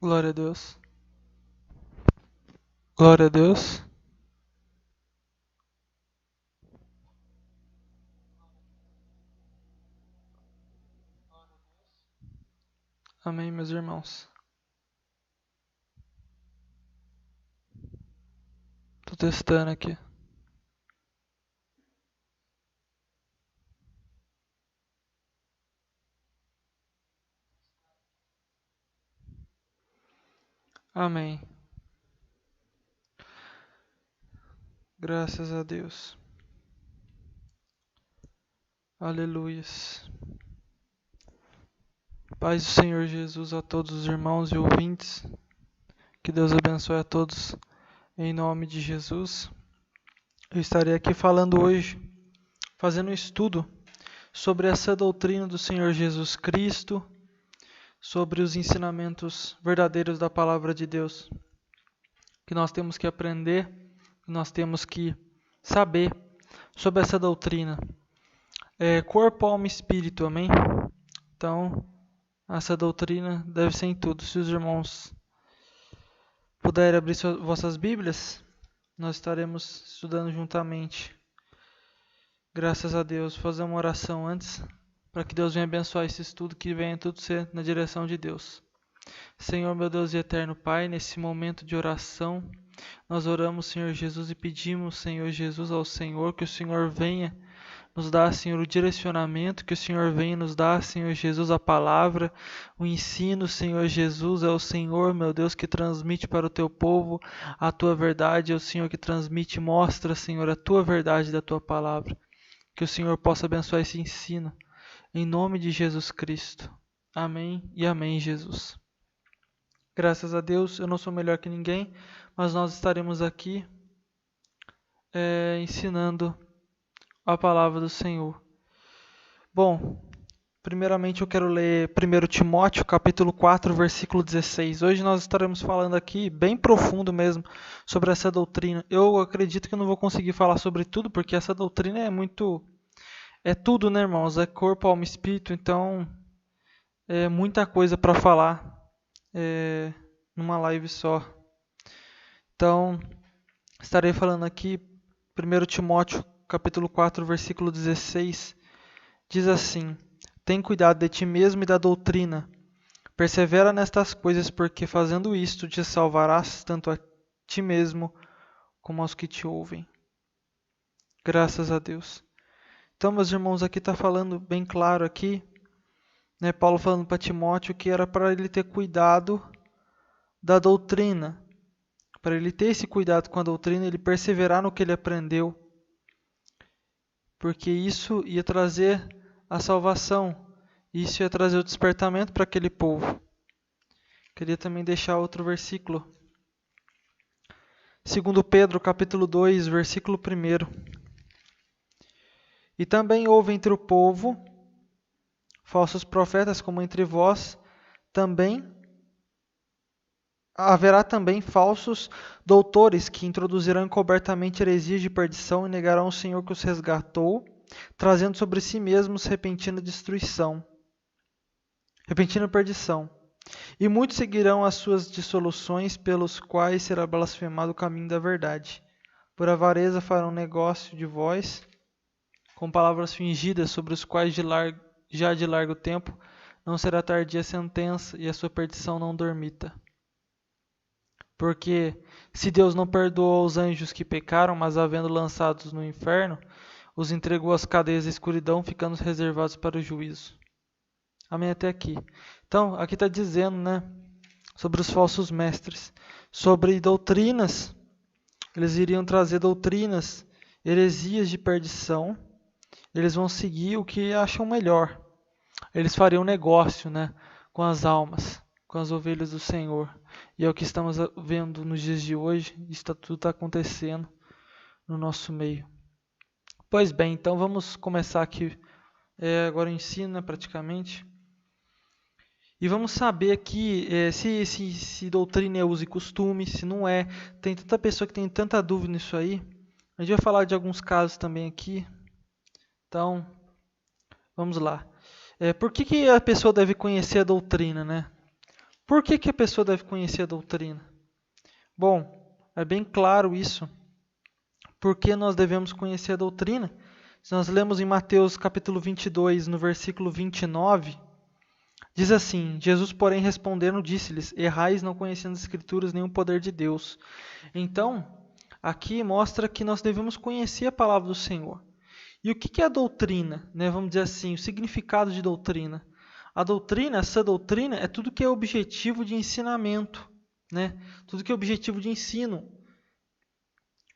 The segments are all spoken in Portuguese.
Glória a Deus. Glória a Deus. Amém, meus irmãos. Tô testando aqui. Amém. Graças a Deus. Aleluias. Paz do Senhor Jesus a todos os irmãos e ouvintes. Que Deus abençoe a todos em nome de Jesus. Eu estarei aqui falando hoje, fazendo um estudo sobre essa doutrina do Senhor Jesus Cristo, sobre os ensinamentos verdadeiros da palavra de Deus, que nós temos que aprender, que nós temos que saber sobre essa doutrina. Corpo, alma e espírito, amém? Então, essa doutrina deve ser em tudo. Se os irmãos puderem abrir vossas Bíblias, nós estaremos estudando juntamente. Graças a Deus. Vou fazer uma oração antes, para que Deus venha abençoar esse estudo, que venha tudo ser na direção de Deus. Senhor, meu Deus e eterno Pai, nesse momento de oração, nós oramos, Senhor Jesus, e pedimos, Senhor Jesus, ao Senhor, que o Senhor venha nos dar, Senhor, o direcionamento, que o Senhor venha nos dar, Senhor Jesus, a palavra, o ensino, Senhor Jesus, é o Senhor, meu Deus, que transmite para o teu povo a tua verdade, é o Senhor que transmite, mostra, Senhor, a tua verdade da tua palavra. Que o Senhor possa abençoar esse ensino, em nome de Jesus Cristo. Amém e amém, Jesus. Graças a Deus, eu não sou melhor que ninguém, mas nós estaremos aqui ensinando a palavra do Senhor. Bom, primeiramente eu quero ler 1 Timóteo, capítulo 4, versículo 16. Hoje nós estaremos falando aqui, bem profundo mesmo, sobre essa doutrina. Eu acredito que eu não vou conseguir falar sobre tudo, porque essa doutrina é tudo, né, irmãos? É corpo, alma e espírito, então é muita coisa para falar numa live só. Então, estarei falando aqui, 1 Timóteo, capítulo 4, versículo 16, diz assim: Tem cuidado de ti mesmo e da doutrina. Persevera nestas coisas, porque fazendo isto te salvarás tanto a ti mesmo como aos que te ouvem. Graças a Deus. Então, meus irmãos, aqui está falando bem claro aqui, né, Paulo falando para Timóteo que era para ele ter cuidado da doutrina, para ele ter esse cuidado com a doutrina, ele perseverar no que ele aprendeu, porque isso ia trazer a salvação, isso ia trazer o despertamento para aquele povo. Queria também deixar outro versículo. 2 Pedro, capítulo 2, versículo 1. E também houve entre o povo falsos profetas, como entre vós também haverá também falsos doutores que introduzirão encobertamente heresias de perdição e negarão o Senhor que os resgatou, trazendo sobre si mesmos repentina perdição. E muitos seguirão as suas dissoluções, pelos quais será blasfemado o caminho da verdade. Por avareza farão negócio de vós, com palavras fingidas, sobre os quais já de largo tempo não será tardia a sentença, e a sua perdição não dormita. Porque se Deus não perdoou os anjos que pecaram, mas havendo lançados no inferno, os entregou às cadeias da escuridão, ficando reservados para o juízo. Amém até aqui. Então, aqui está dizendo, né, sobre os falsos mestres, sobre doutrinas. Eles iriam trazer doutrinas, heresias de perdição. Eles vão seguir o que acham melhor. Eles fariam negócio, né, com as almas, com as ovelhas do Senhor. E é o que estamos vendo nos dias de hoje. Isso tudo está acontecendo no nosso meio. Pois bem, então vamos começar aqui agora o ensino, né, praticamente. E vamos saber aqui se doutrina é uso e costume, se não é. Tem tanta pessoa que tem tanta dúvida nisso aí. A gente vai falar de alguns casos também aqui. Então, vamos lá. Por que a pessoa deve conhecer a doutrina, né? Por que a pessoa deve conhecer a doutrina? Bom, é bem claro isso. Por que nós devemos conhecer a doutrina? Se nós lemos em Mateus capítulo 22, no versículo 29, diz assim: Jesus, porém, respondendo, disse-lhes: Errais não conhecendo as Escrituras nem o poder de Deus. Então, aqui mostra que nós devemos conhecer a palavra do Senhor. E o que é a doutrina? Vamos dizer assim, o significado de doutrina. A doutrina, essa doutrina, é tudo que é objetivo de ensinamento, tudo que é objetivo de ensino,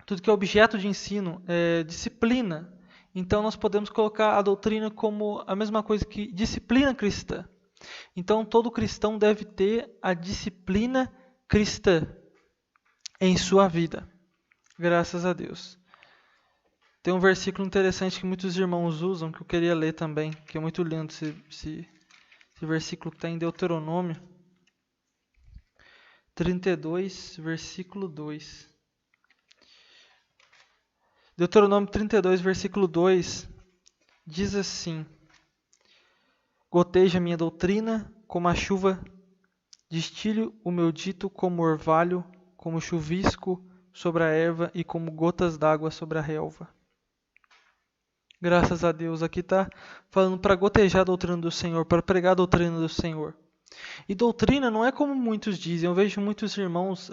tudo que é objeto de ensino, disciplina. Então, nós podemos colocar a doutrina como a mesma coisa que disciplina cristã. Então, todo cristão deve ter a disciplina cristã em sua vida. Graças a Deus. Tem um versículo interessante que muitos irmãos usam, que eu queria ler também, que é muito lindo esse versículo que está em Deuteronômio 32, versículo 2. Deuteronômio 32, versículo 2, diz assim: Goteja a minha doutrina como a chuva, destilho o meu dito como orvalho, como chuvisco sobre a erva e como gotas d'água sobre a relva. Graças a Deus, aqui está falando para gotejar a doutrina do Senhor, para pregar a doutrina do Senhor. E doutrina não é como muitos dizem. Eu vejo muitos irmãos,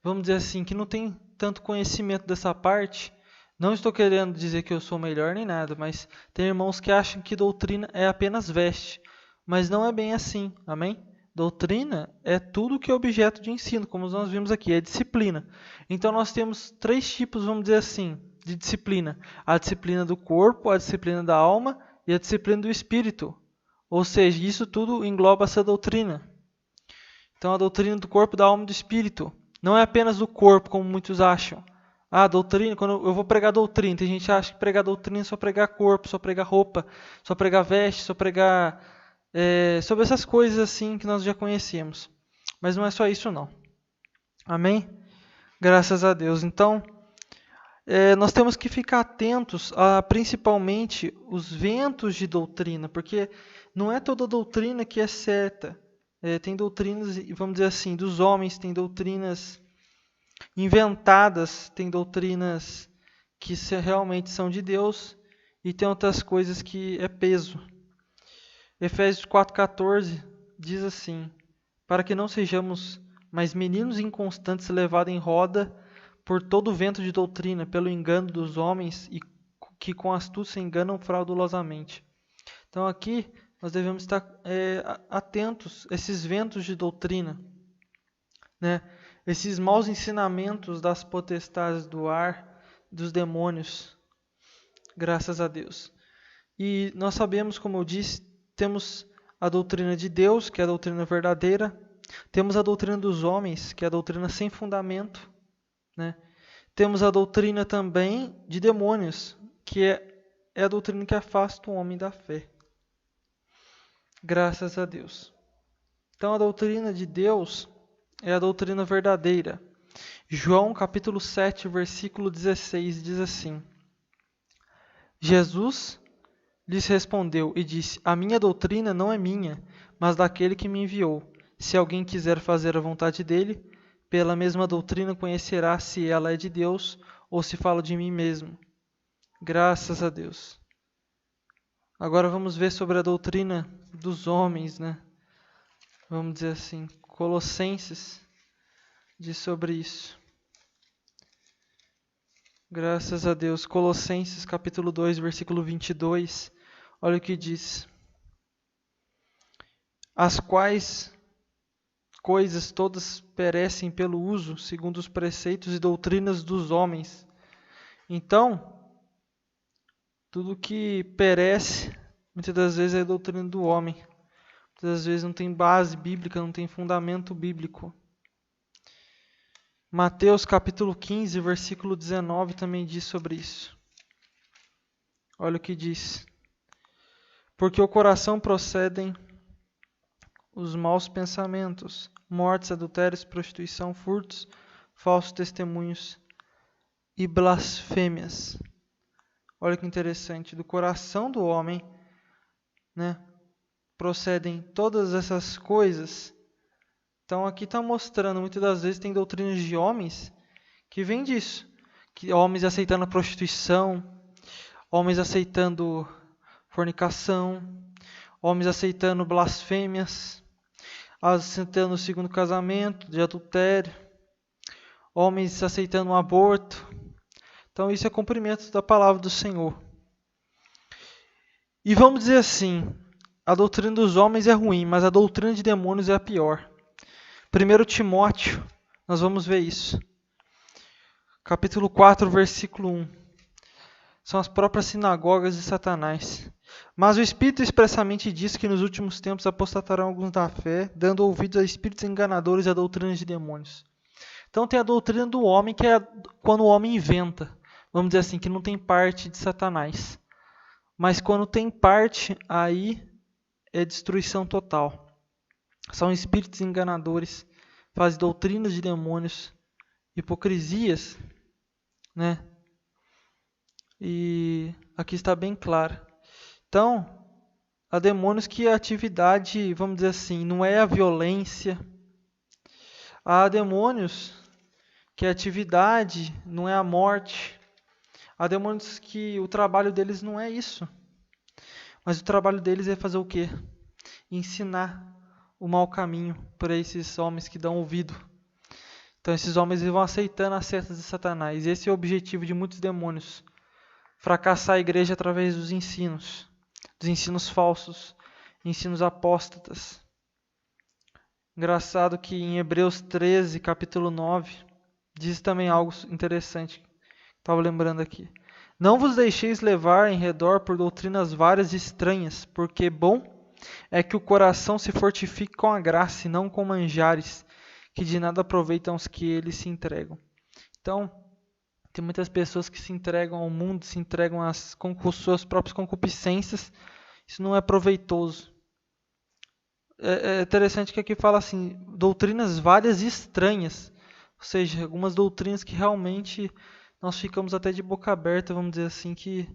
vamos dizer assim, que não tem tanto conhecimento dessa parte. Não estou querendo dizer que eu sou melhor nem nada, mas tem irmãos que acham que doutrina é apenas veste. Mas não é bem assim, amém? Doutrina é tudo que é objeto de ensino, como nós vimos aqui, é disciplina. Então nós temos 3 tipos, vamos dizer assim, de disciplina. A disciplina do corpo, a disciplina da alma e a disciplina do espírito. Ou seja, isso tudo engloba essa doutrina. Então a doutrina do corpo, da alma e do espírito. Não é apenas do corpo, como muitos acham. Ah, doutrina, quando eu vou pregar doutrina, tem gente que acha que pregar doutrina é só pregar corpo, só pregar roupa, só pregar veste, só pregar sobre essas coisas assim que nós já conhecemos. Mas não é só isso não. Amém? Graças a Deus. Então, nós temos que ficar atentos a principalmente os ventos de doutrina, porque não é toda doutrina que é certa. Tem doutrinas, vamos dizer assim, dos homens, tem doutrinas inventadas, tem doutrinas que realmente são de Deus e tem outras coisas que é peso. Efésios 4,14 diz assim: para que não sejamos mais meninos inconstantes levados em roda por todo o vento de doutrina, pelo engano dos homens e que com astúcia enganam fraudulosamente. Então aqui nós devemos estar atentos a esses ventos de doutrina, esses maus ensinamentos das potestades do ar, dos demônios, graças a Deus. E nós sabemos, como eu disse, temos a doutrina de Deus, que é a doutrina verdadeira, temos a doutrina dos homens, que é a doutrina sem fundamento, Temos a doutrina também de demônios, que é a doutrina que afasta o homem da fé. Graças a Deus. Então a doutrina de Deus é a doutrina verdadeira. João capítulo 7, versículo 16 diz assim: Jesus lhes respondeu e disse: a minha doutrina não é minha, mas daquele que me enviou. Se alguém quiser fazer a vontade dele, pela mesma doutrina conhecerá se ela é de Deus ou se falo de mim mesmo. Graças a Deus. Agora vamos ver sobre a doutrina dos homens, Vamos dizer assim, Colossenses diz sobre isso. Graças a Deus. Colossenses capítulo 2, versículo 22. Olha o que diz: as quais coisas todas perecem pelo uso, segundo os preceitos e doutrinas dos homens. Então, tudo que perece, muitas das vezes é a doutrina do homem. Muitas das vezes não tem base bíblica, não tem fundamento bíblico. Mateus capítulo 15, versículo 19 também diz sobre isso. Olha o que diz: porque o coração procedem os maus pensamentos, mortes, adultérios, prostituição, furtos, falsos testemunhos e blasfêmias. Olha que interessante, do coração do homem, procedem todas essas coisas, Então aqui está mostrando, muitas das vezes tem doutrinas de homens que vêm disso. Que homens aceitando a prostituição, homens aceitando fornicação, homens aceitando blasfêmias, aceitando o segundo casamento, de adultério, homens aceitando um aborto. Então isso é cumprimento da palavra do Senhor. E vamos dizer assim, a doutrina dos homens é ruim, mas a doutrina de demônios é a pior. 1 Timóteo, nós vamos ver isso. Capítulo 4, versículo 1. São as próprias sinagogas de Satanás. Mas o Espírito expressamente diz que nos últimos tempos apostatarão alguns da fé, dando ouvidos a espíritos enganadores e a doutrinas de demônios. Então tem a doutrina do homem, que é quando o homem inventa. Vamos dizer assim, que não tem parte de Satanás. Mas quando tem parte, aí é destruição total. São espíritos enganadores, fazem doutrinas de demônios, hipocrisias, né? E aqui está bem claro. Então, há demônios que a atividade, vamos dizer assim, não é a violência. Há demônios que a atividade não é a morte. Há demônios que o trabalho deles não é isso. Mas o trabalho deles é fazer o quê? Ensinar o mau caminho para esses homens que dão ouvido. Então esses homens vão aceitando as setas de Satanás. Esse é o objetivo de muitos demônios. Fracassar a igreja através dos ensinos falsos, ensinos apóstatas. Engraçado que em Hebreus 13, capítulo 9, diz também algo interessante. Estava lembrando aqui. Não vos deixeis levar em redor por doutrinas várias e estranhas, porque bom é que o coração se fortifique com a graça e não com manjares, que de nada aproveitam os que eles se entregam. Então, tem muitas pessoas que se entregam ao mundo, se entregam com suas próprias concupiscências. Isso não é proveitoso. É interessante que aqui fala assim, doutrinas várias e estranhas. Ou seja, algumas doutrinas que realmente nós ficamos até de boca aberta, vamos dizer assim, que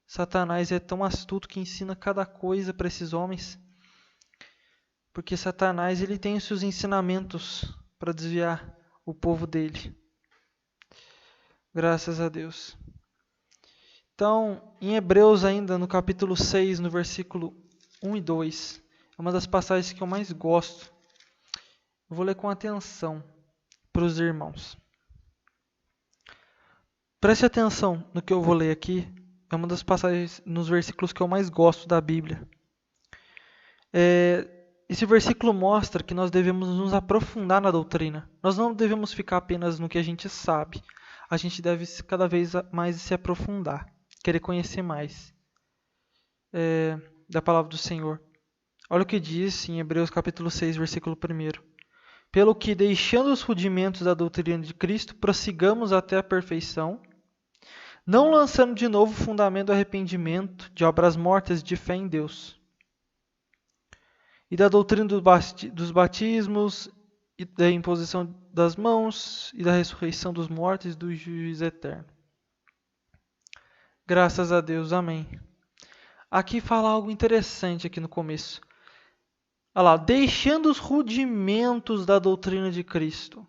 Satanás é tão astuto que ensina cada coisa para esses homens. Porque Satanás ele tem os seus ensinamentos para desviar o povo dele. Graças a Deus. Então, em Hebreus ainda, no capítulo 6, no versículo 1 e 2, é uma das passagens que eu mais gosto. Eu vou ler com atenção para os irmãos. Preste atenção no que eu vou ler aqui. É uma das passagens nos versículos que eu mais gosto da Bíblia. Esse versículo mostra que nós devemos nos aprofundar na doutrina. Nós não devemos ficar apenas no que a gente sabe. A gente deve cada vez mais se aprofundar, querer conhecer mais da palavra do Senhor. Olha o que diz em Hebreus capítulo 6, versículo 1. Pelo que, deixando os rudimentos da doutrina de Cristo, prossigamos até a perfeição, não lançando de novo o fundamento do arrependimento, de obras mortas e de fé em Deus. E da doutrina dos batismos, e da imposição das mãos, e da ressurreição dos mortos e do juízo eterno. Graças a Deus, amém. Aqui fala algo interessante aqui no começo. Olha lá, deixando os rudimentos da doutrina de Cristo. O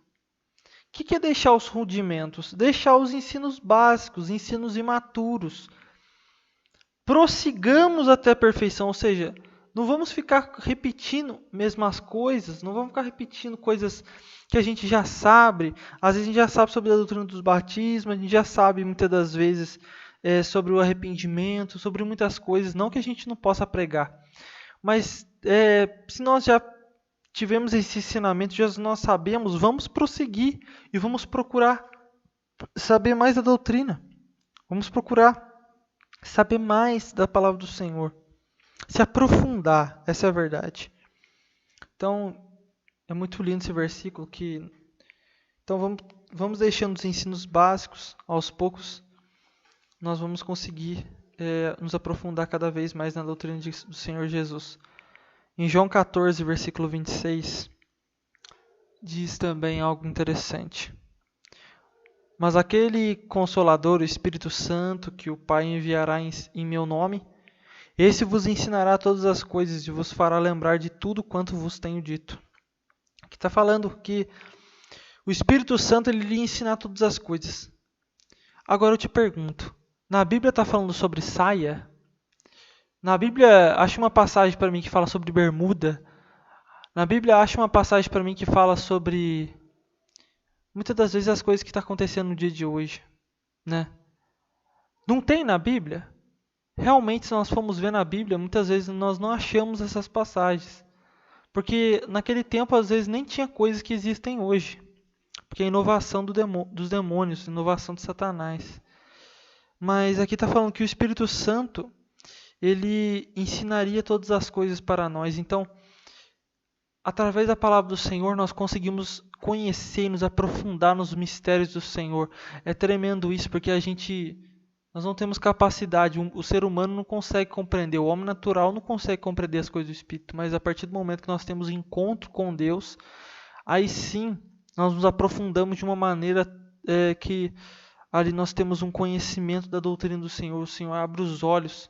que é deixar os rudimentos? Deixar os ensinos básicos, ensinos imaturos. Prossigamos até a perfeição, ou seja, não vamos ficar repetindo mesmas coisas, não vamos ficar repetindo coisas que a gente já sabe. Às vezes a gente já sabe sobre a doutrina dos batismos, a gente já sabe muitas das vezes sobre o arrependimento, sobre muitas coisas, não que a gente não possa pregar. Mas se nós já tivemos esse ensinamento, já nós sabemos, vamos prosseguir e vamos procurar saber mais da doutrina. Vamos procurar saber mais da palavra do Senhor. Se aprofundar, essa é a verdade. Então, é muito lindo esse versículo. Então, vamos deixando os ensinos básicos, aos poucos, nós vamos conseguir nos aprofundar cada vez mais na doutrina do Senhor Jesus. Em João 14, versículo 26, diz também algo interessante. Mas aquele Consolador, o Espírito Santo, que o Pai enviará em meu nome, esse vos ensinará todas as coisas e vos fará lembrar de tudo quanto vos tenho dito. Aqui está falando que o Espírito Santo ele lhe ensina todas as coisas. Agora eu te pergunto, na Bíblia está falando sobre saia? Na Bíblia acha uma passagem para mim que fala sobre bermuda? Na Bíblia acha uma passagem para mim que fala sobre muitas das vezes as coisas que estão acontecendo no dia de hoje, né? Não tem na Bíblia? Realmente, se nós formos ver na Bíblia, muitas vezes nós não achamos essas passagens. Porque naquele tempo, às vezes, nem tinha coisas que existem hoje. Porque é inovação dos demônios, inovação de Satanás. Mas aqui está falando que o Espírito Santo, ele ensinaria todas as coisas para nós. Então, através da palavra do Senhor, nós conseguimos conhecer e nos aprofundar nos mistérios do Senhor. É tremendo isso, porque nós não temos capacidade, o ser humano não consegue compreender, o homem natural não consegue compreender as coisas do Espírito, mas a partir do momento que nós temos encontro com Deus, aí sim nós nos aprofundamos de uma maneira que ali nós temos um conhecimento da doutrina do Senhor, o Senhor abre os olhos.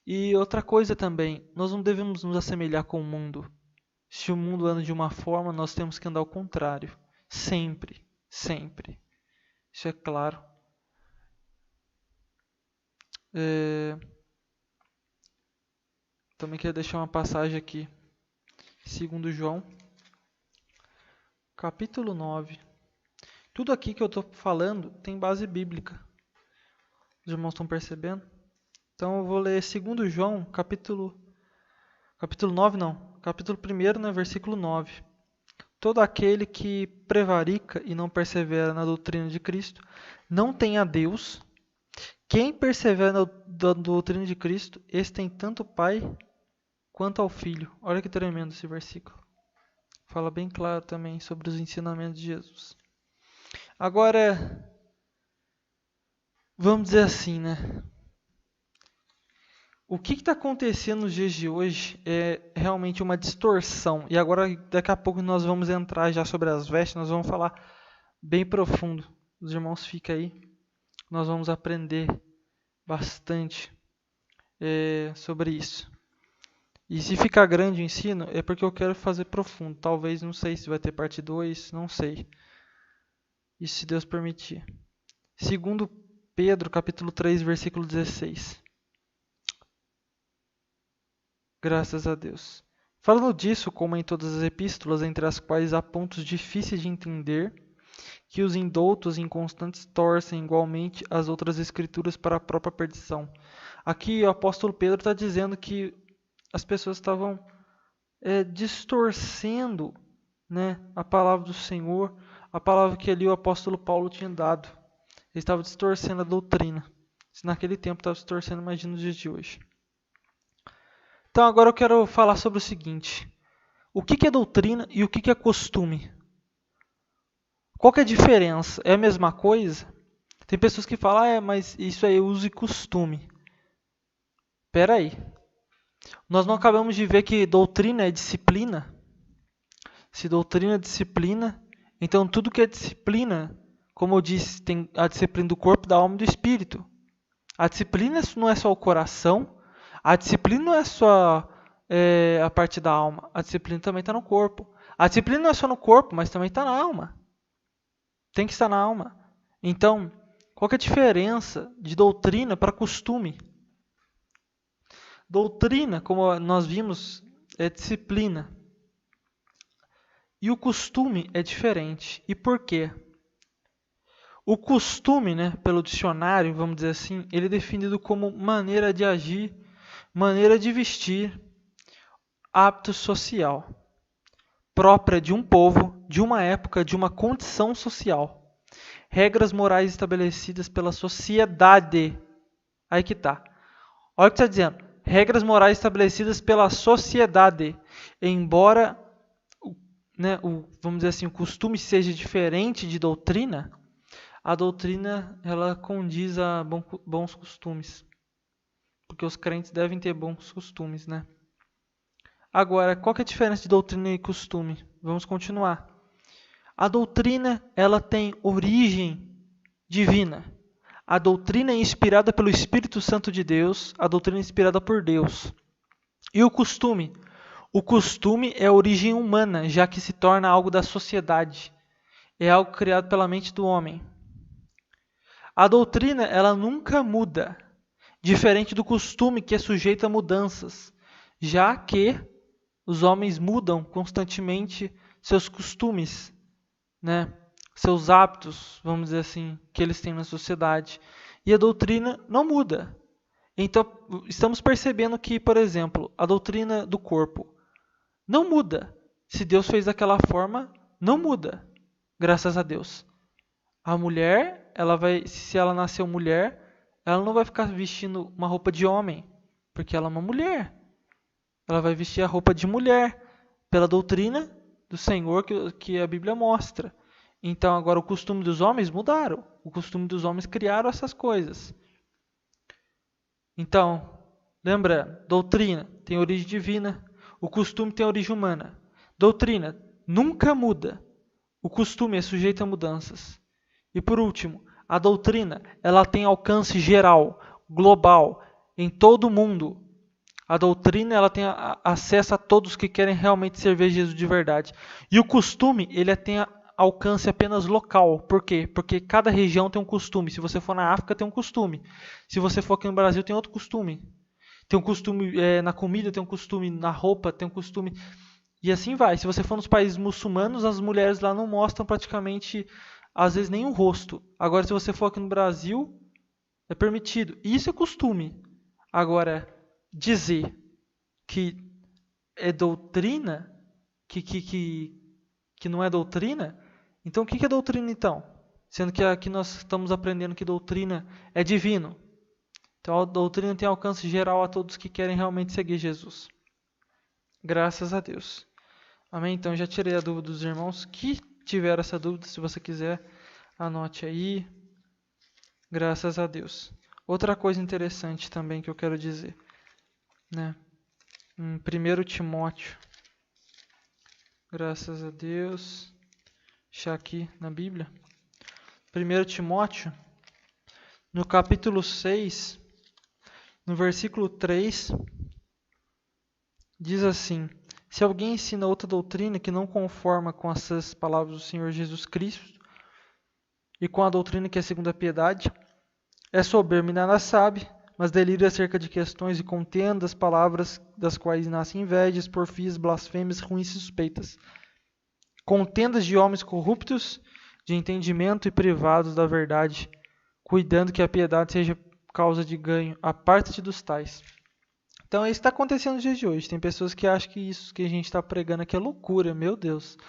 E outra coisa também, nós não devemos nos assemelhar com o mundo. Se o mundo anda de uma forma, nós temos que andar ao contrário. Sempre, sempre. Isso é claro. Também quero deixar uma passagem aqui. 2 João, capítulo 9. Tudo aqui que eu estou falando tem base bíblica. Os irmãos estão percebendo? Então eu vou ler 2 João, capítulo 9 não. Capítulo 1, né, versículo 9. Todo aquele que prevarica e não persevera na doutrina de Cristo não tem a Deus. Quem persevera na doutrina de Cristo, esse tem tanto o Pai quanto ao Filho. Olha que tremendo esse versículo. Fala bem claro também sobre os ensinamentos de Jesus. Agora, vamos dizer assim, né? O que está acontecendo nos dias de hoje é realmente uma distorção. E agora, daqui a pouco, nós vamos entrar já sobre as vestes, nós vamos falar bem profundo. Os irmãos ficam aí. Nós vamos aprender bastante sobre isso. E se ficar grande o ensino, é porque eu quero fazer profundo. Talvez, não sei se vai ter parte 2, não sei. Isso se Deus permitir. 2 Pedro, capítulo 3, versículo 16. Graças a Deus. Falando disso, como em todas as epístolas, entre as quais há pontos difíceis de entender, que os indoutos e inconstantes torcem igualmente as outras escrituras para a própria perdição. Aqui o apóstolo Pedro está dizendo que as pessoas estavam distorcendo, né, a palavra do Senhor, a palavra que ali o apóstolo Paulo tinha dado. Ele estava distorcendo a doutrina. Se naquele tempo estava distorcendo, imagina nos dias de hoje. Então agora eu quero falar sobre o seguinte. O que é doutrina e o que é costume? Qual que é a diferença? É a mesma coisa? Tem pessoas que falam, mas isso aí é uso e costume. Espera aí. Nós não acabamos de ver que doutrina é disciplina? Se doutrina é disciplina, então tudo que é disciplina, como eu disse, tem a disciplina do corpo, da alma e do espírito. A disciplina não é só o coração, a disciplina não é só a parte da alma, a disciplina também está no corpo. A disciplina não é só no corpo, mas também está na alma. Tem que estar na alma. Então, qual que é a diferença de doutrina para costume? Doutrina, como nós vimos, é disciplina. E o costume é diferente. E por quê? O costume, né, pelo dicionário, vamos dizer assim, ele é definido como maneira de agir, maneira de vestir, hábito social, própria de um povo, de uma época, de uma condição social. Regras morais estabelecidas pela sociedade. Aí que tá. Olha o que está dizendo. Regras morais estabelecidas pela sociedade. Embora, né, vamos dizer assim, o costume seja diferente de doutrina, a doutrina ela condiz a bons costumes. Porque os crentes devem ter bons costumes, né? Agora, qual que é a diferença de doutrina e costume? Vamos continuar. A doutrina, ela tem origem divina. A doutrina é inspirada pelo Espírito Santo de Deus, a doutrina é inspirada por Deus. E o costume? O costume é a origem humana, já que se torna algo da sociedade. É algo criado pela mente do homem. A doutrina, ela nunca muda, diferente do costume que é sujeito a mudanças, já que os homens mudam constantemente seus costumes, né? Seus hábitos, vamos dizer assim, que eles têm na sociedade. E a doutrina não muda. Então, estamos percebendo que, por exemplo, a doutrina do corpo não muda. Se Deus fez daquela forma, não muda. Graças a Deus. A mulher, se ela nasceu mulher, ela não vai ficar vestindo uma roupa de homem, porque ela é uma mulher. Ela vai vestir a roupa de mulher, pela doutrina do Senhor que a Bíblia mostra. Então agora o costume dos homens mudaram. O costume dos homens criaram essas coisas. Então, lembra, doutrina tem origem divina, o costume tem origem humana. Doutrina nunca muda. O costume é sujeito a mudanças. E por último, a doutrina, ela tem alcance geral, global, em todo o mundo. A doutrina, ela tem acesso a todos que querem realmente servir Jesus de verdade. E o costume, ele tem alcance apenas local. Por quê? Porque cada região tem um costume. Se você for na África, tem um costume. Se você for aqui no Brasil, tem outro costume. Tem um costume na comida, tem um costume na roupa, tem um costume... E assim vai. Se você for nos países muçulmanos, as mulheres lá não mostram praticamente, às vezes, nem o rosto. Agora, se você for aqui no Brasil, é permitido. Isso é costume. Agora, dizer que é doutrina, que não é doutrina, então o que é doutrina então? Sendo que aqui nós estamos aprendendo que doutrina é divino. Então a doutrina tem alcance geral a todos que querem realmente seguir Jesus. Graças a Deus. Amém? Então já tirei a dúvida dos irmãos que tiveram essa dúvida. Se você quiser, anote aí. Graças a Deus. Outra coisa interessante também que eu quero dizer, né? Em 1 Timóteo. Graças a Deus. Deixar aqui na Bíblia. 1 Timóteo, no capítulo 6, no versículo 3, diz assim: se alguém ensina outra doutrina que não conforma com essas palavras do Senhor Jesus Cristo e com a doutrina que é segundo a piedade, é soberbo e nada sabe, mas delira acerca de questões e contendas, palavras das quais nascem invejas, porfias, blasfêmias, ruins e suspeitas. Contendas de homens corruptos, de entendimento e privados da verdade, cuidando que a piedade seja causa de ganho. Aparta-te dos tais. Então, isso está acontecendo nos dias de hoje. Tem pessoas que acham que isso que a gente está pregando aqui é loucura, meu Deus.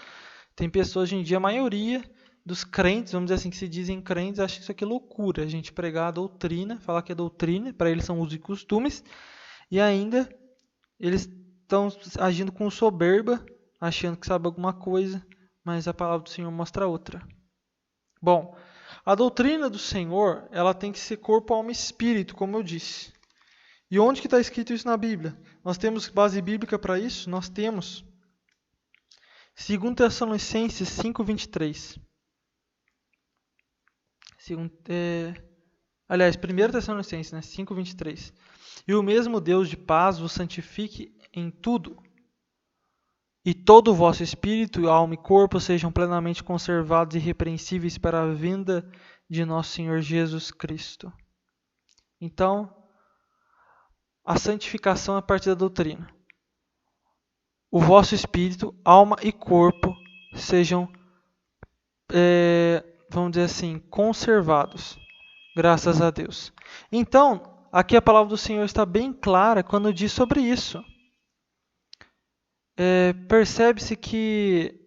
Tem pessoas hoje em dia, a maioria dos crentes, vamos dizer assim, que se dizem crentes, acham que isso aqui é loucura. A gente pregar a doutrina, falar que é doutrina, para eles são usos e costumes, e ainda eles estão agindo com soberba, achando que sabe alguma coisa, mas a palavra do Senhor mostra outra. Bom, a doutrina do Senhor, ela tem que ser corpo, alma e espírito, como eu disse. E onde que está escrito isso na Bíblia? Nós temos base bíblica para isso? Nós temos 2 Tessalonicenses 5:23. 1 Tessalonicenses, 5:23. E o mesmo Deus de paz vos santifique em tudo, e todo o vosso espírito, alma e corpo sejam plenamente conservados e irrepreensíveis para a vinda de nosso Senhor Jesus Cristo. Então, a santificação é a partir da doutrina. O vosso espírito, alma e corpo sejam, vamos dizer assim, conservados. Graças a Deus. Então, aqui a palavra do Senhor está bem clara quando diz sobre isso. Percebe-se que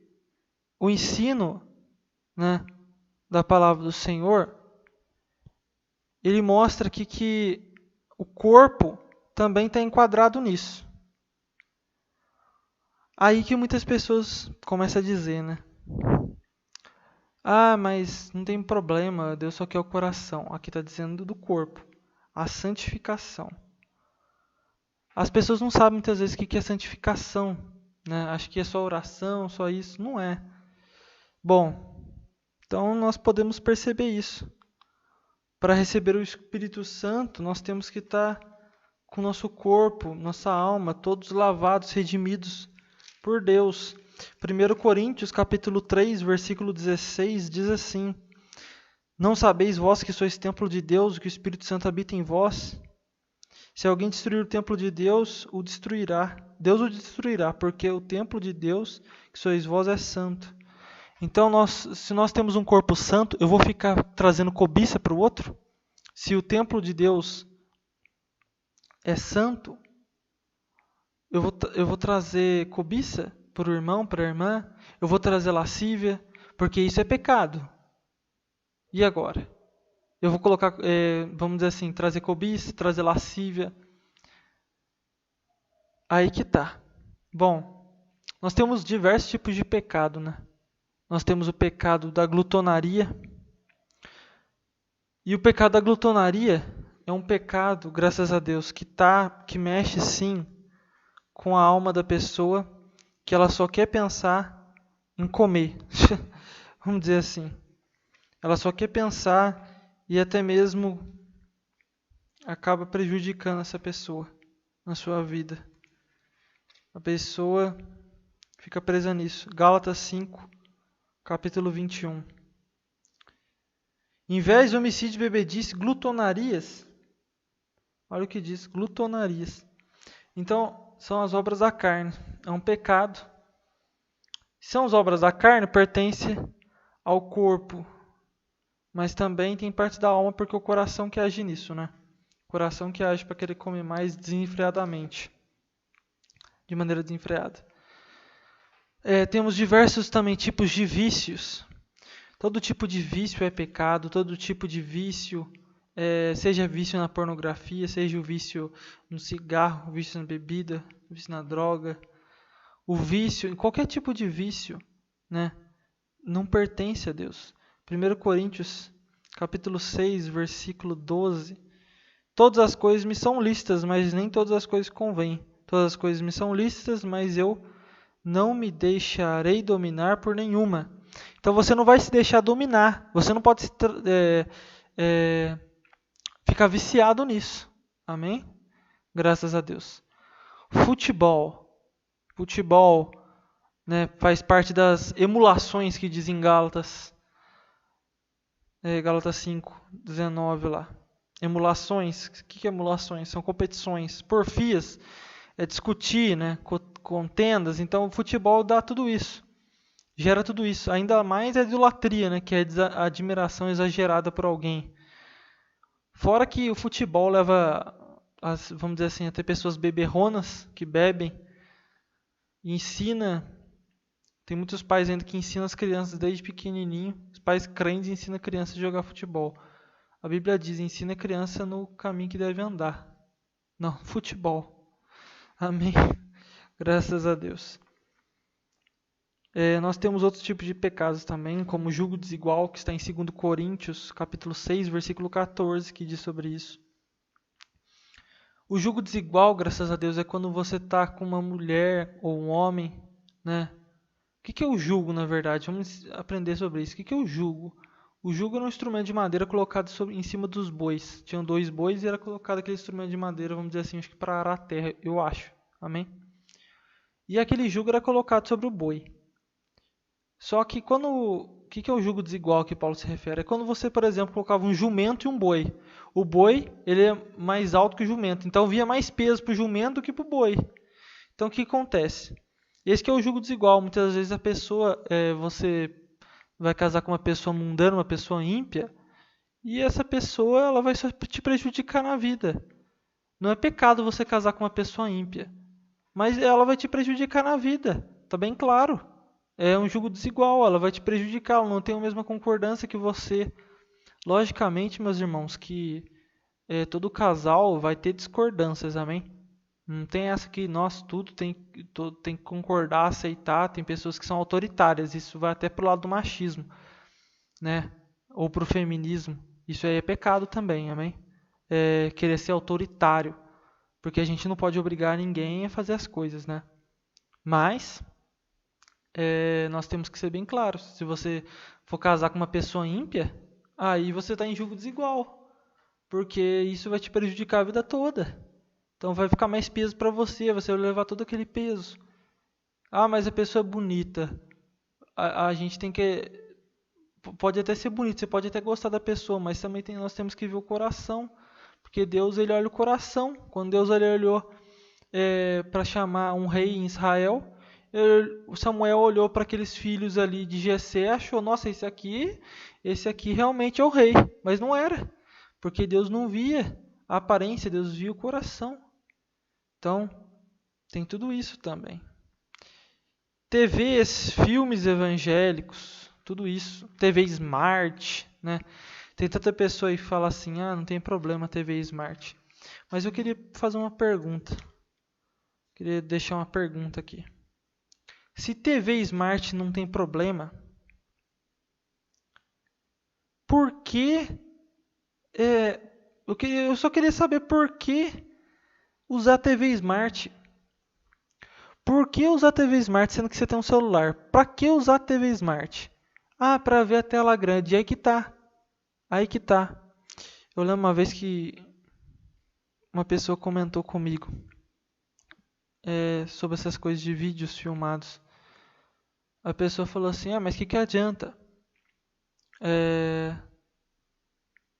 o ensino, né, da palavra do Senhor, ele mostra aqui que o corpo também está enquadrado nisso. Aí que muitas pessoas começam a dizer, né? Ah, mas não tem problema, Deus só quer o coração. Aqui está dizendo do corpo, a santificação. As pessoas não sabem muitas vezes o que é santificação, né? Acho que é só oração, só isso. Não é. Bom, então nós podemos perceber isso. Para receber o Espírito Santo, nós temos que estar com o nosso corpo, nossa alma, todos lavados, redimidos por Deus. 1 Coríntios, capítulo 3, versículo 16, diz assim: Não sabeis vós que sois templo de Deus, que o Espírito Santo habita em vós? Se alguém destruir o templo de Deus, o destruirá. Deus o destruirá, porque o templo de Deus, que sois vós, é santo. Então, se nós temos um corpo santo, eu vou ficar trazendo cobiça para o outro? Se o templo de Deus é santo, eu vou trazer cobiça para o irmão, para a irmã? Eu vou trazer lascívia, porque isso é pecado. E agora? Eu vou colocar, vamos dizer assim, trazer cobiça, trazer lascívia. Aí que tá. Bom, nós temos diversos tipos de pecado, né? Nós temos o pecado da glutonaria. E o pecado da glutonaria é um pecado, graças a Deus, que mexe sim com a alma da pessoa, que ela só quer pensar em comer. Vamos dizer assim. Ela só quer pensar e até mesmo acaba prejudicando essa pessoa na sua vida. A pessoa fica presa nisso. Gálatas 5, capítulo 21. Inveja, homicídio, bebedice, glutonarias. Olha o que diz, glutonarias. Então, são as obras da carne. É um pecado. São as obras da carne, pertence ao corpo. Mas também tem parte da alma, porque é o coração que age nisso, né? O coração que age para querer comer mais desenfreadamente. De maneira desenfreada. Temos diversos também tipos de vícios. Todo tipo de vício é pecado, todo tipo de vício, seja vício na pornografia, seja o vício no cigarro, o vício na bebida, o vício na droga, o vício, em qualquer tipo de vício, né, não pertence a Deus. 1 Coríntios, capítulo 6, versículo 12. Todas as coisas me são lícitas, mas nem todas as coisas convêm. Todas as coisas me são lícitas, mas eu não me deixarei dominar por nenhuma. Então você não vai se deixar dominar. Você não pode ficar viciado nisso. Amém? Graças a Deus. Futebol, né, faz parte das emulações que diz em Gálatas. Gálatas 5, 19 lá. Emulações. O que é emulações? São competições. Porfias é discutir, né, contendas. Então o futebol dá tudo isso. Gera tudo isso. Ainda mais a idolatria, né, que é a admiração exagerada por alguém. Fora que o futebol leva, vamos dizer assim, a ter pessoas beberronas que bebem e ensina. Tem muitos pais ainda que ensinam as crianças desde pequenininho. Os pais crentes ensinam a criança a jogar futebol. A Bíblia diz, ensina a criança no caminho que deve andar. Não, futebol. Amém. Graças a Deus. Nós temos outros tipos de pecados também, como o jugo desigual, que está em 2 Coríntios, capítulo 6, versículo 14, que diz sobre isso. O jugo desigual, graças a Deus, é quando você está com uma mulher ou um homem, né? O que é o jugo, na verdade? Vamos aprender sobre isso. O que é o jugo? O jugo era um instrumento de madeira colocado em cima dos bois. Tinham 2 bois e era colocado aquele instrumento de madeira, vamos dizer assim, acho que para arar a terra, eu acho. Amém? E aquele jugo era colocado sobre o boi. Só que o que é o jugo desigual que Paulo se refere? É quando você, por exemplo, colocava um jumento e um boi. O boi, ele é mais alto que o jumento. Então, via mais peso para o jumento do que para o boi. Então, o que acontece? Esse que é o jugo desigual. Muitas vezes a pessoa, você vai casar com uma pessoa mundana, uma pessoa ímpia, e essa pessoa ela vai só te prejudicar na vida. Não é pecado você casar com uma pessoa ímpia, mas ela vai te prejudicar na vida. Está bem claro. É um jugo desigual, ela vai te prejudicar, ela não tem a mesma concordância que você. Logicamente, meus irmãos, que todo casal vai ter discordâncias, amém? Não tem essa que nós tudo tem que concordar, aceitar. Tem pessoas que são autoritárias, isso vai até pro lado do machismo, né? Ou pro feminismo. Isso aí é pecado também, amém? Querer ser autoritário, porque a gente não pode obrigar ninguém a fazer as coisas, né? Mas nós temos que ser bem claros. Se você for casar com uma pessoa ímpia, aí você está em julgo desigual, porque isso vai te prejudicar a vida toda. Então vai ficar mais peso para você, você vai levar todo aquele peso. Ah, mas a pessoa é bonita. A gente tem que... Pode até ser bonito, você pode até gostar da pessoa, mas também nós temos que ver o coração. Porque Deus, ele olha o coração. Quando Deus ele olhou para chamar um rei em Israel, o Samuel olhou para aqueles filhos ali de Jessé e achou, nossa, esse aqui realmente é o rei. Mas não era, porque Deus não via a aparência, Deus via o coração. Então, tem tudo isso também. TVs, filmes evangélicos, tudo isso. TV Smart, né? Tem tanta pessoa aí que fala assim, ah, não tem problema TV Smart. Mas eu queria fazer uma pergunta. Queria deixar uma pergunta aqui. Se TV Smart não tem problema, por que... eu só queria saber por que usar TV Smart. Por que usar TV Smart sendo que você tem um celular? Para que usar TV Smart? Ah, para ver a tela grande. E aí que tá. Aí que tá. Eu lembro uma vez que uma pessoa comentou comigo sobre essas coisas de vídeos filmados. A pessoa falou assim, ah, mas que adianta?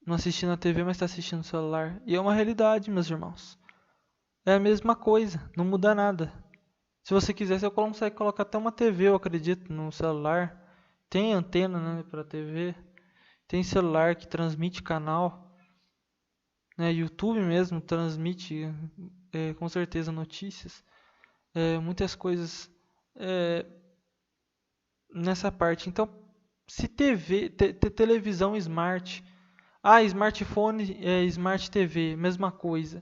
Não assistir na TV, mas está assistindo no celular. E é uma realidade, meus irmãos. É a mesma coisa, não muda nada. Se você quiser, você consegue colocar até uma TV, eu acredito, no celular. Tem antena, né, para TV. Tem celular que transmite canal. Né, YouTube mesmo transmite, com certeza, notícias. Muitas coisas nessa parte. Então, se televisão smart... Ah, smartphone, smart TV, mesma coisa.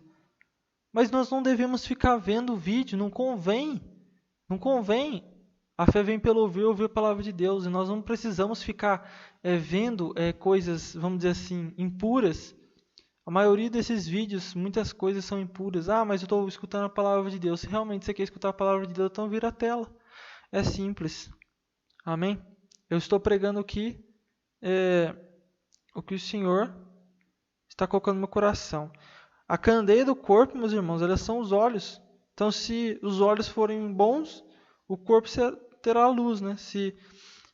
Mas nós não devemos ficar vendo vídeo, não convém. Não convém. A fé vem pelo ouvir a palavra de Deus. E nós não precisamos ficar vendo coisas, vamos dizer assim, impuras. A maioria desses vídeos, muitas coisas são impuras. Ah, mas eu estou escutando a palavra de Deus. Se realmente você quer escutar a palavra de Deus, então vira a tela. É simples. Amém? Eu estou pregando aqui o que o Senhor está colocando no meu coração. A candeia do corpo, meus irmãos, elas são os olhos. Então, se os olhos forem bons, o corpo terá luz, né? Se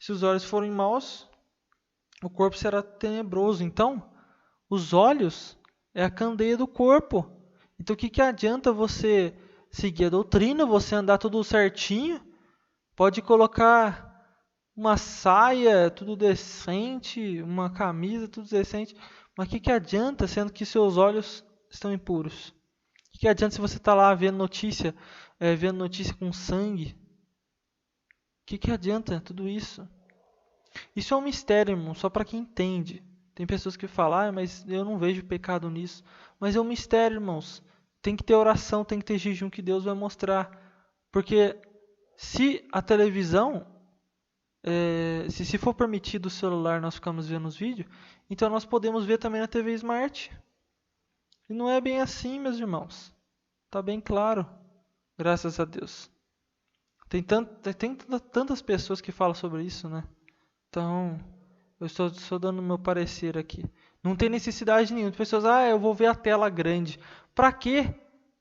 os olhos forem maus, o corpo será tenebroso. Então, os olhos é a candeia do corpo. Então, o que adianta você seguir a doutrina, você andar tudo certinho? Pode colocar uma saia tudo decente, uma camisa tudo decente, mas o que adianta sendo que seus olhos estão impuros? O que adianta se você está lá vendo notícia com sangue? O que adianta tudo isso? Isso é um mistério, irmão, só para quem entende. Tem pessoas que falam, ah, mas eu não vejo pecado nisso. Mas é um mistério, irmãos. Tem que ter oração, tem que ter jejum que Deus vai mostrar. Porque se a televisão, se for permitido o celular nós ficamos vendo os vídeos, então nós podemos ver também na TV Smart. E não é bem assim, meus irmãos. Está bem claro. Graças a Deus. Tem tantas pessoas que falam sobre isso, né? Então, eu estou só dando meu parecer aqui. Não tem necessidade nenhuma. As pessoas, eu vou ver a tela grande. Pra quê?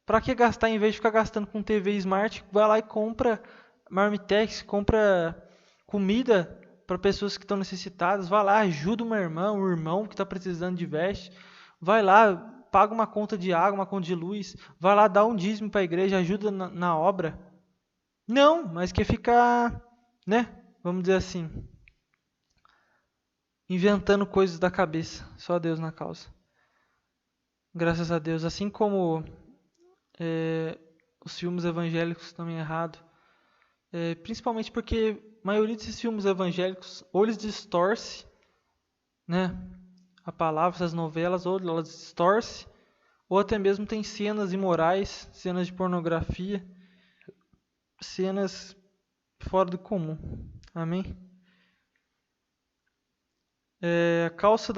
Pra que gastar, em vez de ficar gastando com TV Smart, vai lá e compra Marmitex, compra comida para pessoas que estão necessitadas. Vai lá, ajuda uma irmã, um irmão que está precisando de veste. Vai lá, paga uma conta de água, uma conta de luz. Vai lá, dá um dízimo para a igreja, ajuda na obra. Não, mas quer ficar, né? Vamos dizer assim, inventando coisas da cabeça. Só Deus na causa. Graças a Deus. Assim como os filmes evangélicos também errados. Principalmente porque a maioria desses filmes evangélicos ou eles distorcem, né, a palavra, essas novelas, ou elas distorcem, ou até mesmo tem cenas imorais, cenas de pornografia, cenas fora do comum. Amém? A calça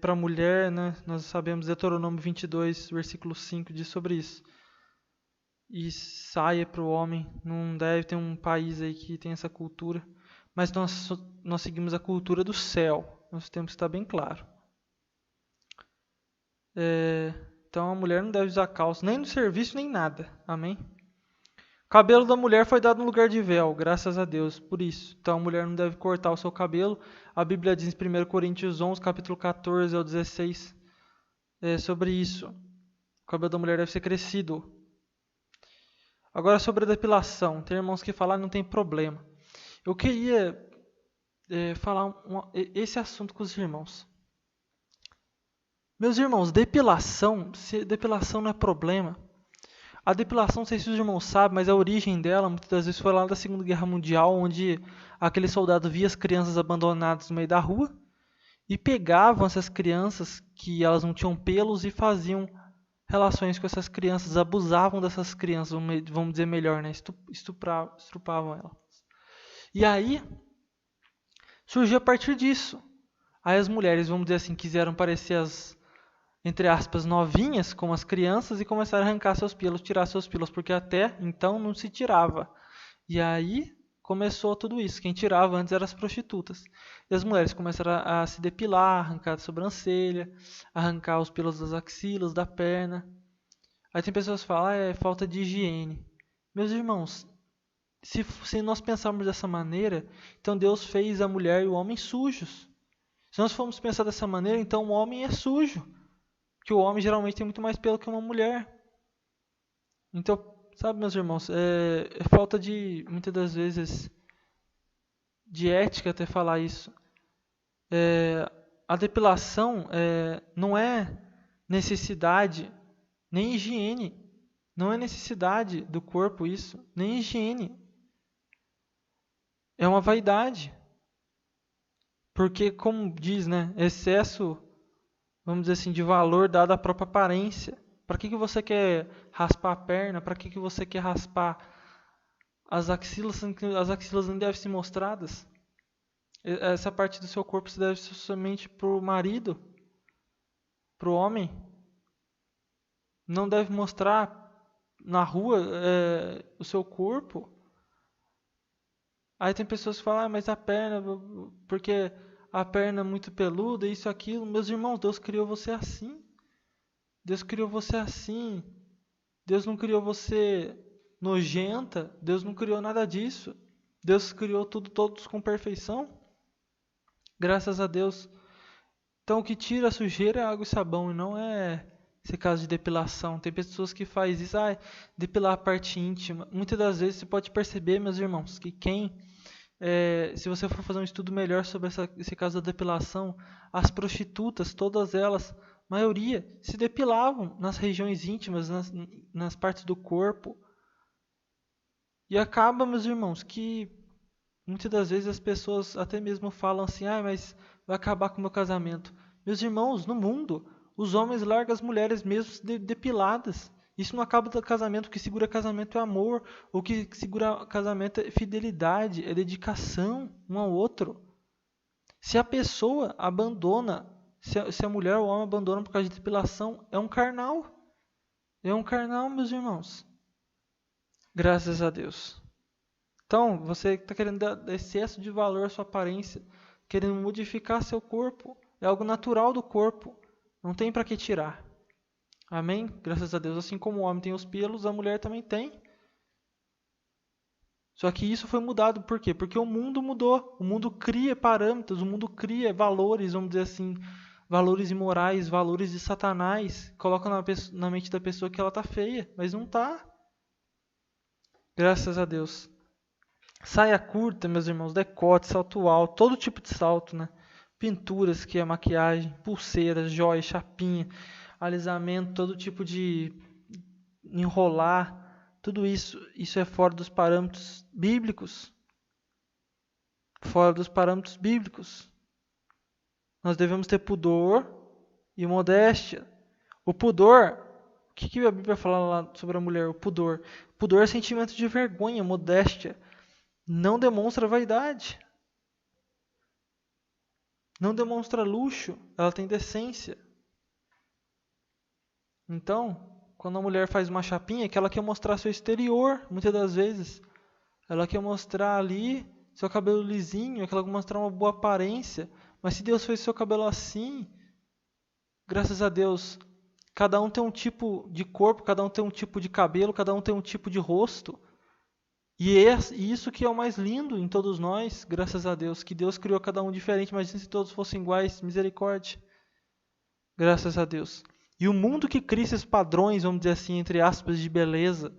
para a mulher, né, nós sabemos, Deuteronômio 22, versículo 5, diz sobre isso. E saia para o homem, não deve ter um país aí que tem essa cultura, mas nós seguimos a cultura do céu, nós temos que estar bem claro. Então a mulher não deve usar calça, nem no serviço, nem nada, amém? cabelo da mulher foi dado no lugar de véu, graças a Deus, por isso. Então a mulher não deve cortar o seu cabelo. A Bíblia diz em 1 Coríntios 11, capítulo 14 ao 16, sobre isso. O cabelo da mulher deve ser crescido. Agora sobre a depilação. Tem irmãos que falam que não tem problema. Eu queria falar esse assunto com os irmãos. Meus irmãos, depilação não é problema. A depilação, não sei se os irmãos sabem, mas a origem dela muitas das vezes foi lá da Segunda Guerra Mundial, onde aquele soldado via as crianças abandonadas no meio da rua e pegavam essas crianças que elas não tinham pelos e faziam relações com essas crianças, abusavam dessas crianças, vamos dizer melhor, né? Estupravam elas. E aí surgiu a partir disso. Aí as mulheres, vamos dizer assim, quiseram parecer as, entre aspas, novinhas, como as crianças, e começaram a arrancar seus pelos, tirar seus pelos, porque até então não se tirava. E aí começou tudo isso. Quem tirava antes eram as prostitutas. E as mulheres começaram a se depilar, arrancar a sobrancelha, arrancar os pelos das axilas, da perna. Aí tem pessoas que falam, é falta de higiene. Meus irmãos, se nós pensarmos dessa maneira, então Deus fez a mulher e o homem sujos. Se nós formos pensar dessa maneira, então o homem é sujo. Porque o homem geralmente tem muito mais pelo que uma mulher. Então, sabe, meus irmãos, é falta de, muitas das vezes, de ética até falar isso. A depilação não é necessidade, nem higiene. Não é necessidade do corpo isso, nem higiene. É uma vaidade. Porque, como diz, né, excesso, vamos dizer assim, de valor dado à própria aparência. Para que você quer raspar a perna? Para que você quer raspar as axilas? As axilas não devem ser mostradas. Essa parte do seu corpo deve ser somente para o marido, para o homem. Não deve mostrar na rua o seu corpo. Aí tem pessoas que falam, mas a perna, porque a perna é muito peluda, isso, aquilo. Meus irmãos, Deus criou você assim. Deus criou você assim. Deus não criou você nojenta. Deus não criou nada disso. Deus criou todos com perfeição. Graças a Deus. Então o que tira a sujeira é água e sabão, e não é esse caso de depilação. Tem pessoas que fazem isso, depilar a parte íntima. Muitas das vezes você pode perceber, meus irmãos, que se você for fazer um estudo melhor sobre esse caso da depilação, as prostitutas, todas elas, maioria, se depilavam nas regiões íntimas, nas partes do corpo. E acaba, meus irmãos, que muitas das vezes as pessoas até mesmo falam assim, mas vai acabar com o meu casamento. Meus irmãos, no mundo, os homens largam as mulheres mesmo depiladas. Isso não acaba do casamento. O que segura casamento é amor. O que segura casamento é fidelidade, é dedicação um ao outro. Se a pessoa abandona, se a mulher ou o homem abandona por causa de depilação, é um carnal. É um carnal, meus irmãos. Graças a Deus. Então, você está querendo dar excesso de valor à sua aparência, querendo modificar seu corpo. É algo natural do corpo. Não tem para que tirar. Amém? Graças a Deus. Assim como o homem tem os pelos, a mulher também tem. Só que isso foi mudado. Por quê? Porque o mundo mudou. O mundo cria parâmetros, o mundo cria valores, vamos dizer assim, valores imorais, valores de Satanás. Coloca na mente da pessoa que ela está feia, mas não está. Graças a Deus. Saia curta, meus irmãos, decote, salto alto, todo tipo de salto, né? Pinturas, que é maquiagem, pulseiras, joias, chapinha, alisamento, todo tipo de enrolar, tudo isso é fora dos parâmetros bíblicos. Fora dos parâmetros bíblicos. Nós devemos ter pudor e modéstia. O pudor, o que a Bíblia fala lá sobre a mulher? O pudor. Pudor é sentimento de vergonha, modéstia. Não demonstra vaidade. Não demonstra luxo, ela tem decência. Então, quando a mulher faz uma chapinha, é que ela quer mostrar seu exterior, muitas das vezes. Ela quer mostrar ali seu cabelo lisinho, ela quer mostrar uma boa aparência. Mas se Deus fez seu cabelo assim, graças a Deus, cada um tem um tipo de corpo, cada um tem um tipo de cabelo, cada um tem um tipo de rosto. E isso que é o mais lindo em todos nós, graças a Deus, que Deus criou cada um diferente, imagina se todos fossem iguais, misericórdia, graças a Deus. E o mundo que cria esses padrões, vamos dizer assim, entre aspas, de beleza,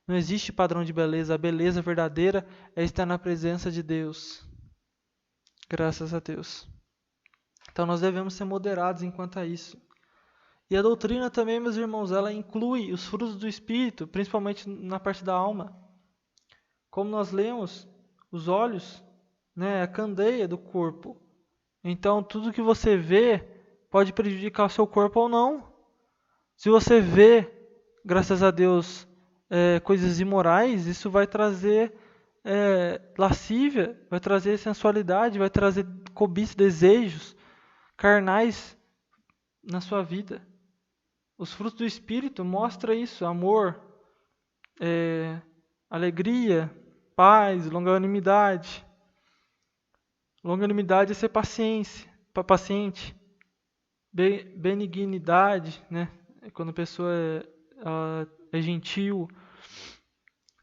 não existe padrão de beleza, a beleza verdadeira é estar na presença de Deus, graças a Deus. Então nós devemos ser moderados enquanto a isso. E a doutrina também, meus irmãos, ela inclui os frutos do Espírito, principalmente na parte da alma. Como nós lemos, os olhos, né, é a candeia do corpo. Então, tudo que você vê pode prejudicar o seu corpo ou não. Se você vê, graças a Deus, coisas imorais, isso vai trazer lascívia, vai trazer sensualidade, vai trazer cobiça, desejos carnais na sua vida. Os frutos do Espírito mostram isso: amor, alegria, paz, longanimidade. Longanimidade é ser paciente. Benignidade, né? É quando a pessoa é gentil.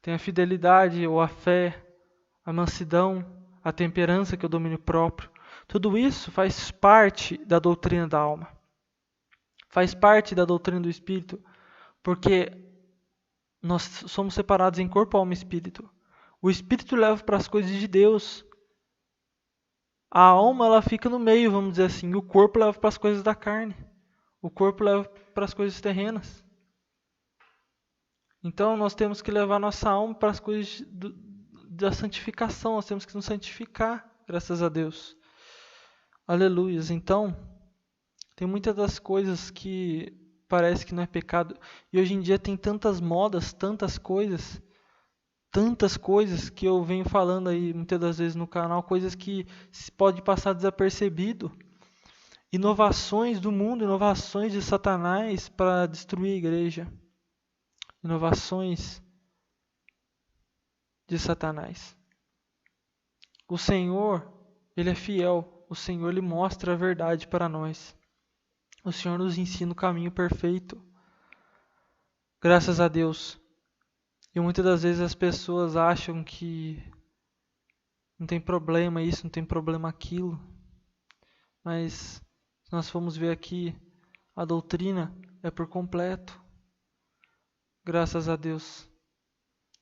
Tem a fidelidade ou a fé, a mansidão, a temperança, que é o domínio próprio. Tudo isso faz parte da doutrina da alma. Faz parte da doutrina do Espírito, porque nós somos separados em corpo, alma e espírito. O espírito leva para as coisas de Deus. A alma, ela fica no meio, vamos dizer assim. E o corpo leva para as coisas da carne. O corpo leva para as coisas terrenas. Então nós temos que levar nossa alma para as coisas da santificação. Nós temos que nos santificar, graças a Deus. Aleluias. Então, tem muitas das coisas que parece que não é pecado. E hoje em dia tem tantas modas, tantas coisas que eu venho falando aí muitas das vezes no canal, coisas que pode passar desapercebido. Inovações do mundo, inovações de Satanás para destruir a igreja. Inovações de Satanás. O Senhor, Ele é fiel. O Senhor, Ele mostra a verdade para nós. O Senhor nos ensina o caminho perfeito. Graças a Deus. E muitas das vezes as pessoas acham que não tem problema isso, não tem problema aquilo. Mas se nós formos ver aqui, a doutrina é por completo. Graças a Deus.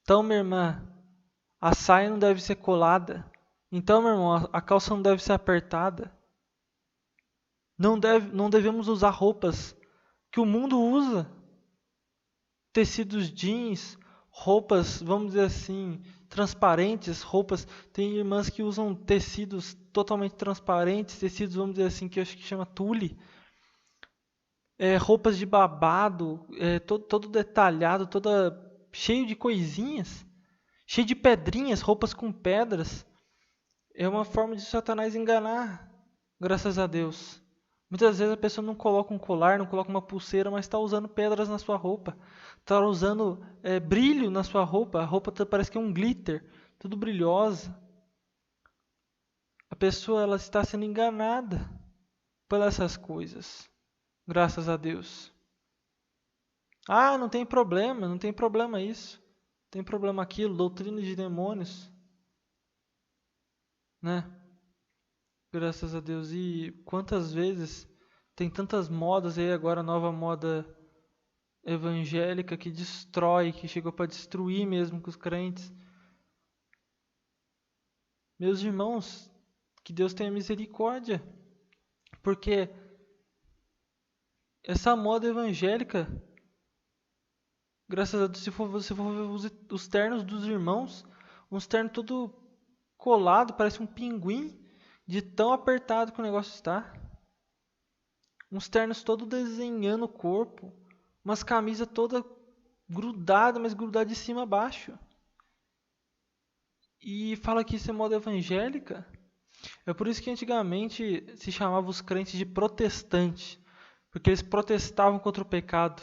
Então, minha irmã, a saia não deve ser colada. Então, meu irmão, a calça não deve ser apertada. Não devemos usar roupas que o mundo usa. Tecidos jeans, roupas, vamos dizer assim, transparentes, roupas. Tem irmãs que usam tecidos totalmente transparentes, tecidos, vamos dizer assim, que eu acho que chama tule. Roupas de babado, todo detalhado, toda cheio de coisinhas, cheio de pedrinhas, roupas com pedras. É uma forma de Satanás enganar, graças a Deus. Muitas vezes a pessoa não coloca um colar, não coloca uma pulseira, mas está usando pedras na sua roupa. Está usando brilho na sua roupa. A roupa parece que é um glitter, tudo brilhosa. A pessoa ela está sendo enganada por essas coisas, graças a Deus. Ah, não tem problema isso. Não tem problema aquilo, doutrina de demônios. Né? Graças a Deus. E quantas vezes tem tantas modas aí agora, a nova moda evangélica que destrói, que chegou para destruir mesmo com os crentes. Meus irmãos, que Deus tenha misericórdia, porque essa moda evangélica, graças a Deus, se você for ver os ternos dos irmãos, uns ternos todo colado, parece um pinguim, de tão apertado que o negócio está. Uns ternos todo desenhando o corpo, umas camisas toda grudada, mas grudada de cima a baixo. E fala que isso é moda evangélica. É por isso que antigamente se chamava os crentes de protestantes, porque eles protestavam contra o pecado.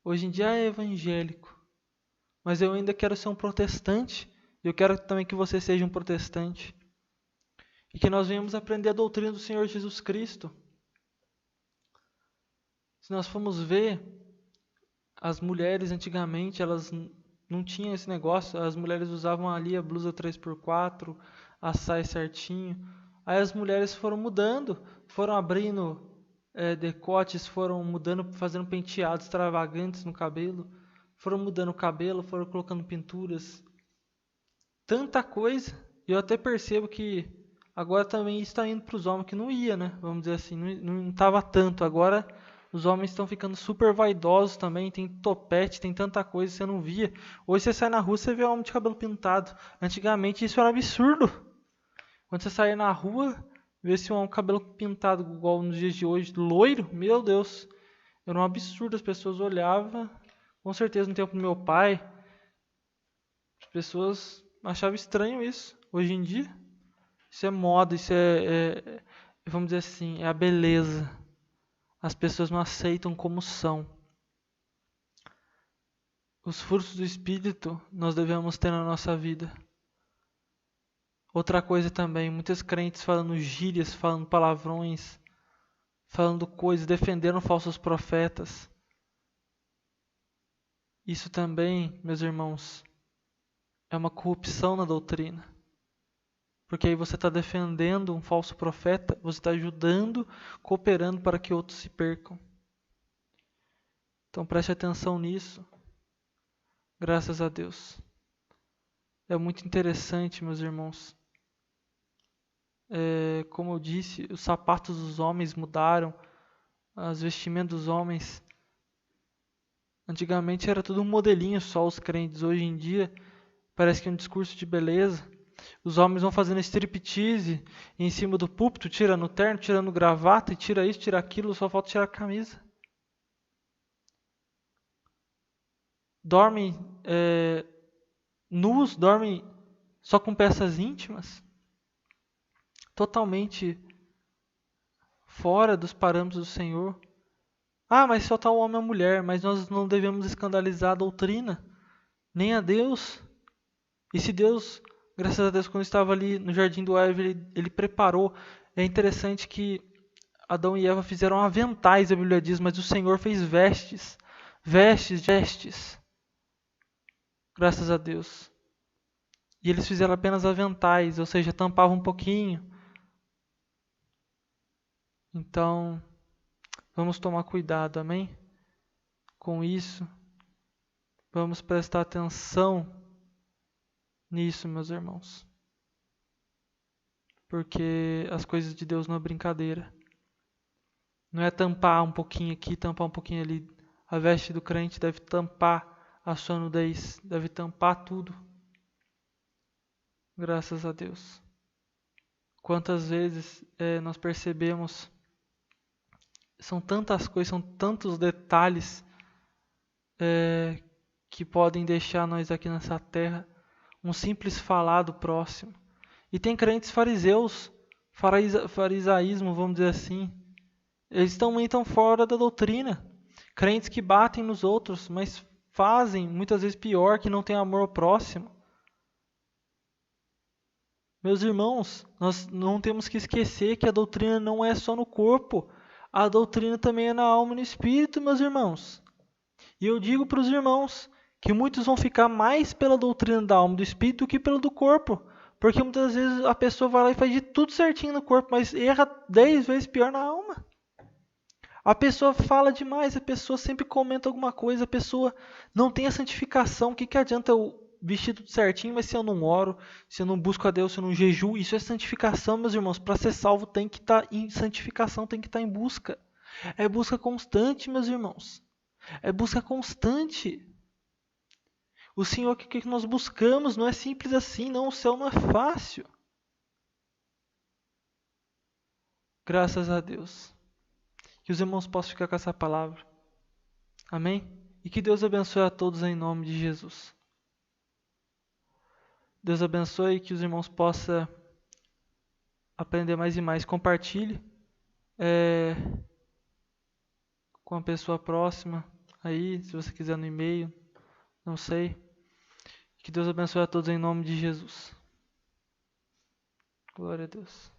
Hoje em dia é evangélico, mas eu ainda quero ser um protestante. E eu quero também que você seja um protestante. E que nós venhamos aprender a doutrina do Senhor Jesus Cristo. Se nós formos ver, as mulheres antigamente, elas não tinha esse negócio. As mulheres usavam ali a blusa 3x4, a saia certinho. Aí as mulheres foram mudando, foram abrindo decotes, foram mudando, fazendo penteados extravagantes no cabelo, foram mudando o cabelo, foram colocando pinturas. Tanta coisa. E eu até percebo que agora também está indo para os homens, que não ia, né? Vamos dizer assim, não estava tanto. Agora os homens estão ficando super vaidosos também, tem topete, tem tanta coisa que você não via. Hoje você sai na rua, você vê homem de cabelo pintado. Antigamente isso era absurdo. Quando você saía na rua, vê se um homem com cabelo pintado igual nos dias de hoje, loiro, meu Deus. Era um absurdo, as pessoas olhavam. Com certeza no tempo do meu pai, as pessoas achavam estranho isso. Hoje em dia, isso é moda, isso vamos dizer assim, é a beleza. As pessoas não aceitam como são. Os frutos do Espírito nós devemos ter na nossa vida. Outra coisa também, muitos crentes falando gírias, falando palavrões, falando coisas, defendendo falsos profetas. Isso também, meus irmãos, é uma corrupção na doutrina. Porque aí você está defendendo um falso profeta, você está ajudando, cooperando para que outros se percam. Então preste atenção nisso. Graças a Deus. É muito interessante, meus irmãos. Como eu disse, os sapatos dos homens mudaram, as vestimentas dos homens. Antigamente era tudo um modelinho só, os crentes. Hoje em dia parece que é um discurso de beleza. Os homens vão fazendo striptease em cima do púlpito, tirando o terno, tirando gravata, e tira isso, tira aquilo, só falta tirar a camisa. Dormem nus, dormem só com peças íntimas. Totalmente fora dos parâmetros do Senhor. Ah, mas só está o homem e a mulher, mas nós não devemos escandalizar a doutrina, nem a Deus. E se Deus, graças a Deus, quando estava ali no jardim do Éden, ele preparou. É interessante que Adão e Eva fizeram aventais, a Bíblia diz, mas o Senhor fez vestes. Vestes. Graças a Deus. E eles fizeram apenas aventais, ou seja, tampavam um pouquinho. Então, vamos tomar cuidado, amém? Com isso, vamos prestar atenção nisso, meus irmãos. Porque as coisas de Deus não é brincadeira. Não é tampar um pouquinho aqui, tampar um pouquinho ali. A veste do crente deve tampar a sua nudez, deve tampar tudo. Graças a Deus. Quantas vezes nós percebemos, são tantas coisas, são tantos detalhes que podem deixar nós aqui nessa terra um simples falar do próximo. E tem crentes fariseus, farisaísmo, vamos dizer assim. Eles também estão fora da doutrina. Crentes que batem nos outros, mas fazem muitas vezes pior, que não tem amor ao próximo. Meus irmãos, nós não temos que esquecer que a doutrina não é só no corpo. A doutrina também é na alma e no espírito, meus irmãos. E eu digo para os irmãos que muitos vão ficar mais pela doutrina da alma e do espírito do que pela do corpo. Porque muitas vezes a pessoa vai lá e faz de tudo certinho no corpo, mas erra 10 vezes pior na alma. A pessoa fala demais, a pessoa sempre comenta alguma coisa, a pessoa não tem a santificação. O que adianta eu vestir tudo certinho, mas se eu não oro, se eu não busco a Deus, se eu não jejuo? Isso é santificação, meus irmãos. Para ser salvo tem que estar em santificação, tem que estar em busca. É busca constante, meus irmãos. É busca constante. O Senhor que nós buscamos não é simples assim, não. O céu não é fácil. Graças a Deus. Que os irmãos possam ficar com essa palavra. Amém? E que Deus abençoe a todos em nome de Jesus. Deus abençoe e que os irmãos possam aprender mais e mais. Compartilhe com a pessoa próxima. Aí, se você quiser no e-mail, não sei. Que Deus abençoe a todos em nome de Jesus. Glória a Deus.